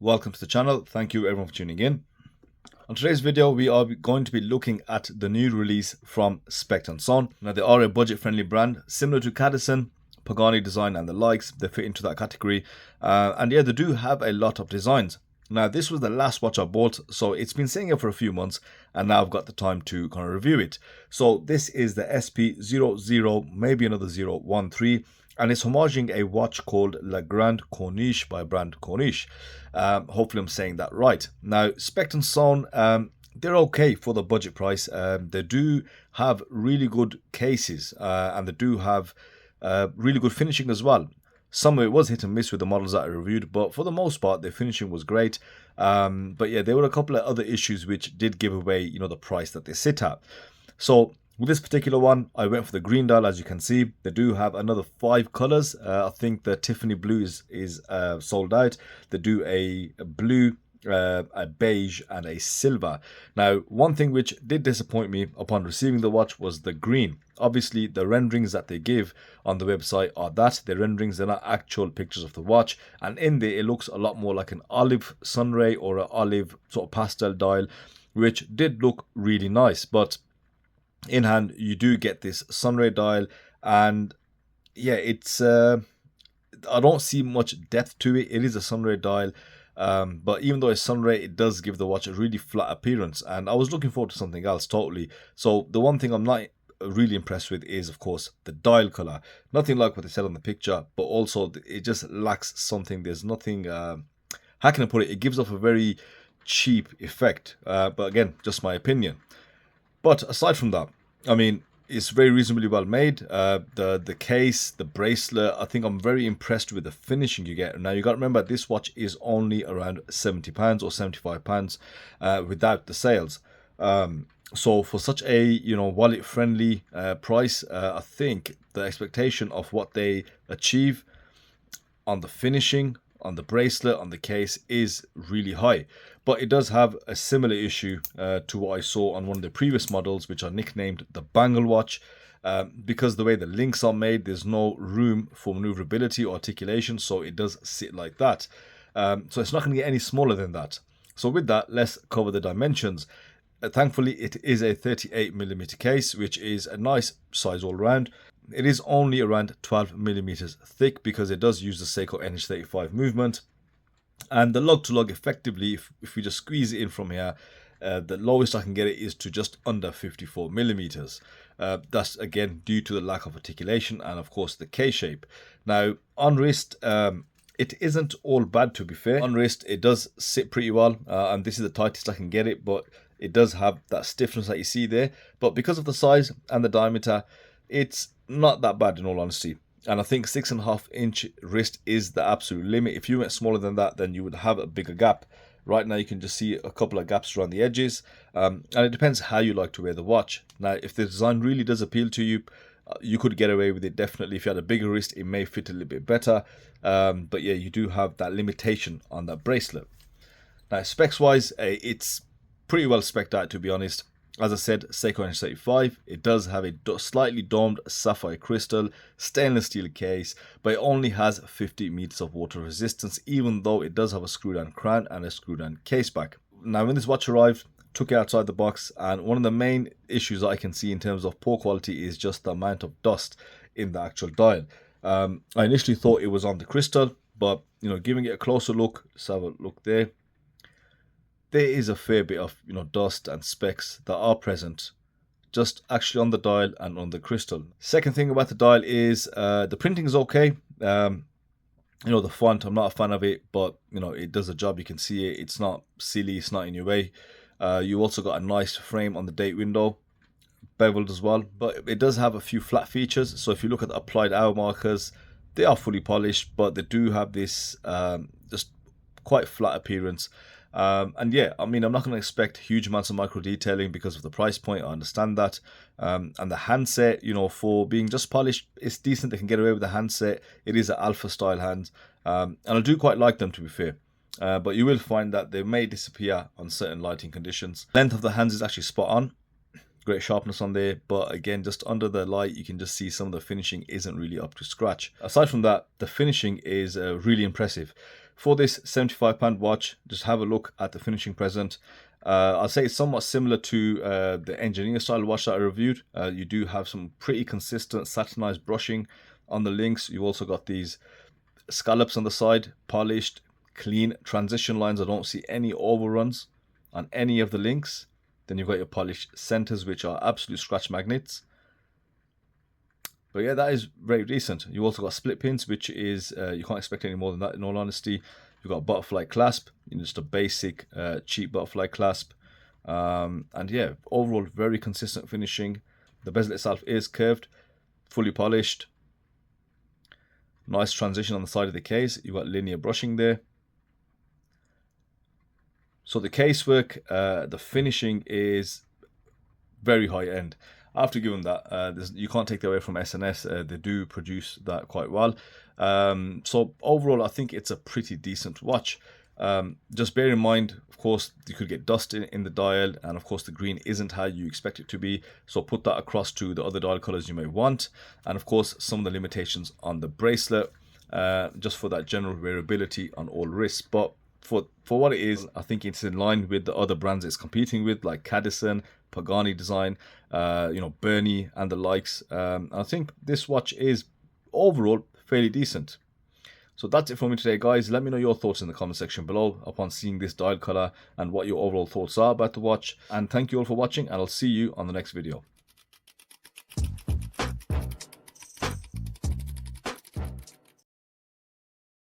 Welcome to the channel. Thank you everyone for tuning in. On today's video, we are going to be looking at the new release from Spect Sohne. Now, they are a budget-friendly brand, similar to Cadison, Pagani Design and the likes. They fit into that category. And yeah, they do have a lot of designs. Now, this was the last watch I bought, so it's been sitting here for a few months, and now I've got the time to kind of review it. So this is the SP00, maybe another 013, and it's homaging a watch called Grande Corniche by brand Corniche. Hopefully I'm saying that right. Now, Spect Sohne, they're okay for the budget price. They do have really good cases, and they do have really good finishing as well. Some of it was hit and miss with the models that I reviewed, but for the most part, the finishing was great. But yeah, there were a couple of other issues which did give away, the price that they sit at. So with this particular one, I went for the green dial. As you can see, they do have another 5 colors. I think the Tiffany blue is sold out. They do a blue, a beige and a silver. Now, one thing which did disappoint me upon receiving the watch was the green. Obviously, the renderings that they give on the website are that. The renderings, they're not actual pictures of the watch. And in there, it looks a lot more like an olive sunray or an olive sort of pastel dial, which did look really nice. But in hand, you do get this sunray dial. And yeah, it's I don't see much depth to it. It is a sunray dial. But even though it's sunray, it does give the watch a really flat appearance. And I was looking forward to something else totally. So the one thing I'm not really impressed with is, of course, the dial color. Nothing like what they said on the picture, but also it just lacks something. There's nothing, how can I put it? It gives off a very cheap effect. But again, just my opinion. But aside from that, I mean, it's very reasonably well made. The case, the bracelet, I think I'm very impressed with the finishing you get. Now, you got to remember, this watch is only around £70 or £75 without the sales. So for such a wallet friendly price, I think the expectation of what they achieve on the finishing, on the bracelet, on the case is really high. But it does have a similar issue to what I saw on one of the previous models, which are nicknamed the bangle watch. Because the way the links are made, there's no room for maneuverability or articulation, so it does sit like that. So it's not going to get any smaller than that. So with that, let's cover the dimensions. Thankfully, it is a 38mm case, which is a nice size all around. It is only around 12mm thick because it does use the Seiko NH35 movement. And the lug-to-lug, effectively, if we just squeeze it in from here, the lowest I can get it is to just under 54mm. That's, again, due to the lack of articulation and, of course, the K-shape. Now, on wrist, it isn't all bad, to be fair. On wrist, it does sit pretty well, and this is the tightest I can get it, but it does have that stiffness that you see there. But because of the size and the diameter, it's not that bad in all honesty. And I think 6.5-inch wrist is the absolute limit. If you went smaller than that, then you would have a bigger gap. Right now, you can just see a couple of gaps around the edges. And it depends how you like to wear the watch. Now, if the design really does appeal to you, you could get away with it. Definitely, if you had a bigger wrist, it may fit a little bit better. But yeah, you do have that limitation on that bracelet. Now, specs-wise, it's pretty well spec'd out, to be honest. As I said, Seiko NH35, it does have a slightly domed sapphire crystal, stainless steel case, but it only has 50 meters of water resistance, even though it does have a screw-down crown and a screw-down case back. Now, when this watch arrived, took it outside the box, and one of the main issues I can see in terms of poor quality is just the amount of dust in the actual dial. I initially thought it was on the crystal, but giving it a closer look, let's have a look there. There is a fair bit of dust and specks that are present just actually on the dial and on the crystal. Second thing about the dial is the printing is okay. The font, I'm not a fan of it, but it does a job. You can see it. It's not silly, it's not in your way. You also got a nice frame on the date window, beveled as well, but it does have a few flat features. So if you look at the applied hour markers, they are fully polished, but they do have this just quite flat appearance. And yeah, I mean, I'm not going to expect huge amounts of micro detailing because of the price point. I understand that. And the handset, for being just polished, it's decent. They can get away with the handset. It is an alpha style hand. And I do quite like them, to be fair. But you will find that they may disappear on certain lighting conditions. Length of the hands is actually spot on. Great sharpness on there, but again, just under the light, you can just see some of the finishing isn't really up to scratch. Aside from that, the finishing is really impressive. For this £75 watch, just have a look at the finishing present. I'll say it's somewhat similar to the engineer style watch that I reviewed. You do have some pretty consistent satinized brushing on the links. You also got these scallops on the side, polished, clean transition lines. I don't see any overruns on any of the links. Then you've got your polished centers, which are absolute scratch magnets. But yeah, that is very decent. You also got split pins, which is, you can't expect any more than that in all honesty. You've got butterfly clasp, just a basic cheap butterfly clasp. And yeah, overall very consistent finishing. The bezel itself is curved, fully polished. Nice transition on the side of the case. You've got linear brushing there. So the casework, the finishing is very high end. After giving that, you can't take that away from S&S. They do produce that quite well. So overall, I think it's a pretty decent watch. Just bear in mind, of course, you could get dust in the dial, and of course the green isn't how you expect it to be. So put that across to the other dial colors you may want, and of course some of the limitations on the bracelet, just for that general wearability on all wrists. But for what it is, I think it's in line with the other brands it's competing with, like Cadison, Pagani Design, Bernie and the likes. I think this watch is overall fairly decent. So that's it for me today, guys. Let me know your thoughts in the comment section below upon seeing this dial color and what your overall thoughts are about the watch. And thank you all for watching, and I'll see you on the next video.